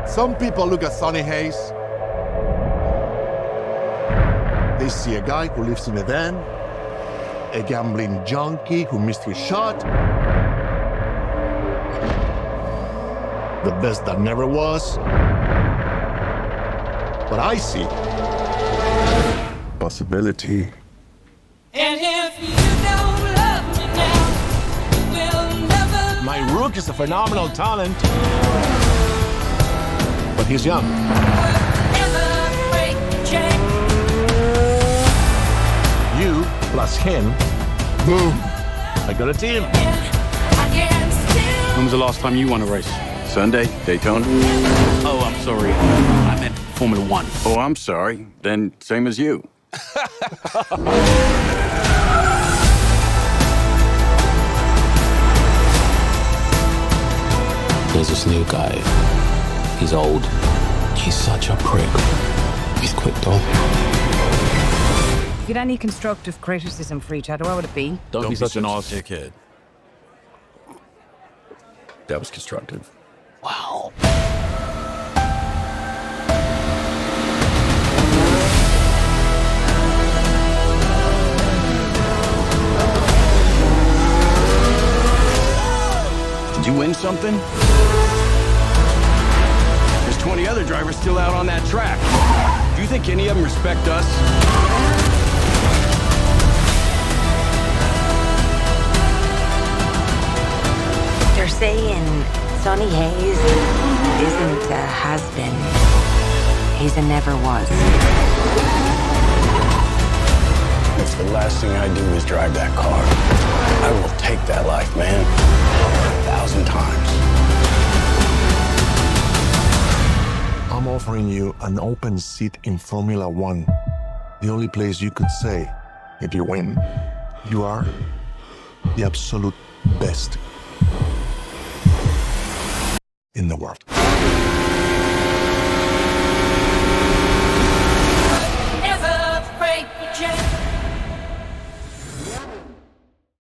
Some people look at Sonny Hayes. They see a guy who lives in a van, a gambling junkie who missed his shot, the best that never was. But I see possibility. And if you don't love me now, we'll never. My rook is a phenomenal talent, but he's young. Never break chain. You plus him, boom, I got a team. I can still. When was the last time you won a race? Sunday, Daytona. Oh, I'm sorry. I meant Formula One. Oh, I'm sorry. Then same as you. There's this new guy. He's old. He's such a prick. He's quick though. If you had any constructive criticism for each other, what would it be? Don't be such an ass. dickhead. That was constructive. Wow. Did you win something? There's 20 other drivers still out on that track. Do you think any of them respect us? They're saying Sonny Hayes isn't a has-been. He's a never was. If the last thing I do is drive that car, I will take that life, man. 1,000 times. I'm offering you an open seat in Formula One. The only place you could say, if you win, you are the absolute best in the world.